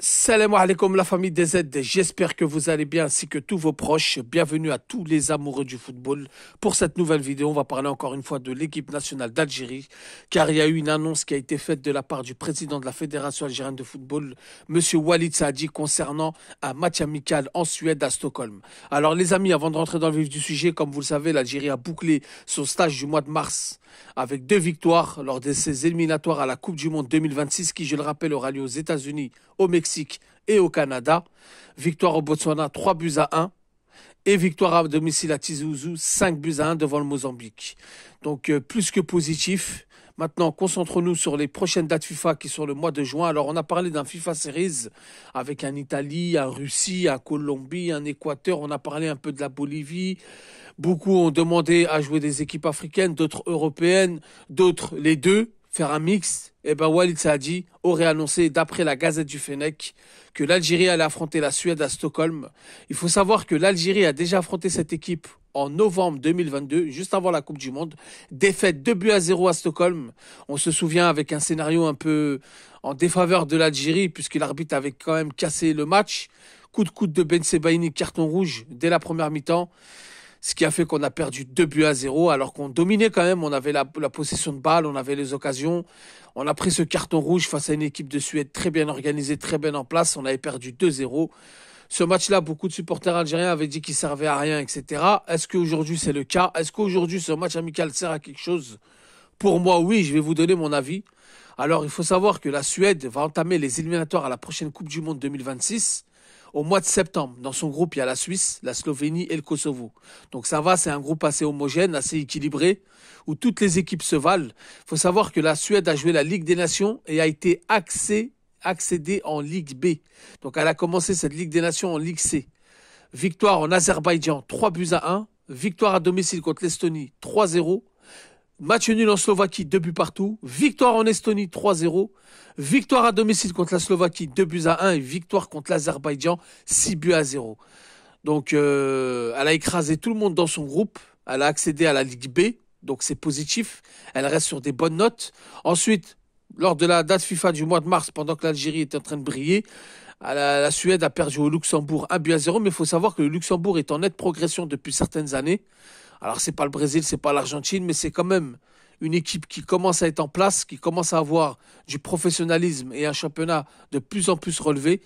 Salam alaikum la famille des Z, j'espère que vous allez bien ainsi que tous vos proches. Bienvenue à tous les amoureux du football. Pour cette nouvelle vidéo, on va parler encore une fois de l'équipe nationale d'Algérie, car il y a eu une annonce qui a été faite de la part du président de la Fédération algérienne de football, Monsieur Walid Saadi, concernant un match amical en Suède à Stockholm. Alors les amis, avant de rentrer dans le vif du sujet, comme vous le savez, l'Algérie a bouclé son stage du mois de mars avec 2 victoires lors de ses éliminatoires à la Coupe du Monde 2026 qui, je le rappelle, aura lieu aux États-Unis, au Mexique et au Canada. Victoire au Botswana 3-1 et victoire à domicile à Tizi Ouzou 5-1 devant le Mozambique. Donc plus que positif. Maintenant, concentrons-nous sur les prochaines dates FIFA qui sont le mois de juin. Alors, on a parlé d'un FIFA Series avec un Italie, un Russie, un Colombie, un Équateur. On a parlé un peu de la Bolivie. Beaucoup ont demandé à jouer des équipes africaines, d'autres européennes, d'autres les deux, faire un mix. Et ben Walid Saadi aurait annoncé, d'après la Gazette du Fennec, que l'Algérie allait affronter la Suède à Stockholm. Il faut savoir que l'Algérie a déjà affronté cette équipe en novembre 2022, juste avant la Coupe du Monde. Défaite 2-0 à Stockholm. On se souvient avec un scénario un peu en défaveur de l'Algérie, puisque l'arbitre avait quand même cassé le match. Coup de coude de Ben Sebaini, carton rouge dès la première mi-temps. Ce qui a fait qu'on a perdu 2-0, alors qu'on dominait quand même. On avait la possession de balle, on avait les occasions. On a pris ce carton rouge face à une équipe de Suède très bien organisée, très bien en place. On avait perdu 2-0. Ce match-là, beaucoup de supporters algériens avaient dit qu'il servait à rien, etc. Est-ce qu'aujourd'hui c'est le cas? Est-ce qu'aujourd'hui ce match amical sert à quelque chose? Pour moi, oui, je vais vous donner mon avis. Alors, il faut savoir que la Suède va entamer les éliminatoires à la prochaine Coupe du Monde 2026 au mois de septembre. Dans son groupe, il y a la Suisse, la Slovénie et le Kosovo. Donc ça va, c'est un groupe assez homogène, assez équilibré, où toutes les équipes se valent. Il faut savoir que la Suède a joué la Ligue des Nations et a été accédée en Ligue B. Donc elle a commencé cette Ligue des Nations en Ligue C. Victoire en Azerbaïdjan, 3-1. Victoire à domicile contre l'Estonie, 3-0. Match nul en Slovaquie, 2 buts partout. Victoire en Estonie, 3-0. Victoire à domicile contre la Slovaquie, 2-1. Et victoire contre l'Azerbaïdjan, 6-0. Donc, elle a écrasé tout le monde dans son groupe. Elle a accédé à la Ligue B. Donc, c'est positif. Elle reste sur des bonnes notes. Ensuite, lors de la date FIFA du mois de mars, pendant que l'Algérie était en train de briller, la Suède a perdu au Luxembourg 1-0. Mais il faut savoir que le Luxembourg est en nette progression depuis certaines années. Alors, c'est pas le Brésil, c'est pas l'Argentine, mais c'est quand même une équipe qui commence à être en place, qui commence à avoir du professionnalisme et un championnat de plus en plus relevé.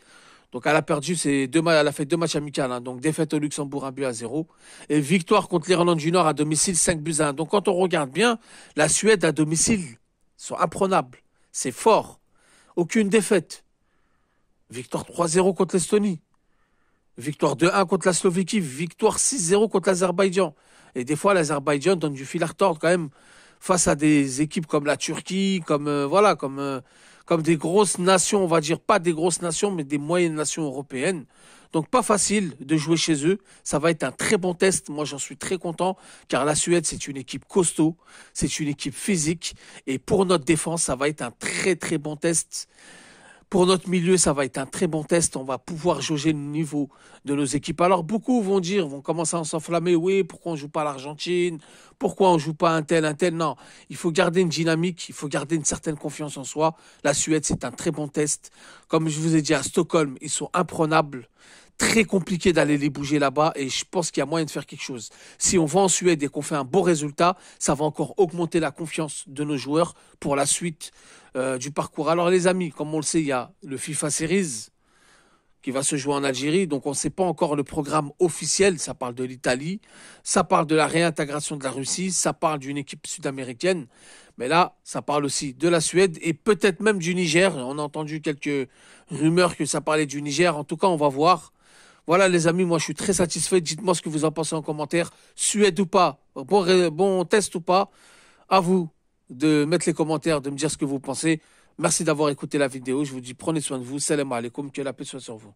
Donc, elle a perdu elle a fait 2 matchs amicaux. Donc, défaite au Luxembourg 1-0. Et victoire contre l'Irlande du Nord à domicile 5-1. Donc, quand on regarde bien, la Suède à domicile sont imprenables. C'est fort. Aucune défaite. Victoire 3-0 contre l'Estonie. Victoire 2-1 contre la Slovaquie. Victoire 6-0 contre l'Azerbaïdjan. Et des fois, l'Azerbaïdjan donne du fil à retordre quand même face à des équipes comme la Turquie, comme des grosses nations, on va dire, pas des grosses nations, mais des moyennes nations européennes. Donc pas facile de jouer chez eux. Ça va être un très bon test. Moi, j'en suis très content, car la Suède, c'est une équipe costaud, c'est une équipe physique. Et pour notre défense, ça va être un très très bon test. Pour notre milieu, ça va être un très bon test. On va pouvoir jauger le niveau de nos équipes. Alors, beaucoup vont commencer à s'enflammer. Oui, pourquoi on ne joue pas l'Argentine? Pourquoi on ne joue pas un tel? Non, il faut garder une dynamique. Il faut garder une certaine confiance en soi. La Suède, c'est un très bon test. Comme je vous ai dit, à Stockholm, ils sont imprenables. Très compliqué d'aller les bouger là-bas et je pense qu'il y a moyen de faire quelque chose. Si on va en Suède et qu'on fait un beau résultat, ça va encore augmenter la confiance de nos joueurs pour la suite du parcours. Alors les amis, comme on le sait, il y a le FIFA Series qui va se jouer en Algérie, donc on ne sait pas encore le programme officiel. Ça parle de l'Italie, ça parle de la réintégration de la Russie, ça parle d'une équipe sud-américaine, mais là, ça parle aussi de la Suède et peut-être même du Niger. On a entendu quelques rumeurs que ça parlait du Niger. En tout cas, on va voir. Voilà les amis, moi je suis très satisfait. Dites-moi ce que vous en pensez en commentaire. Suède ou pas, bon test ou pas, à vous de mettre les commentaires, de me dire ce que vous pensez. Merci d'avoir écouté la vidéo. Je vous dis prenez soin de vous. Salam alaikum, que la paix soit sur vous.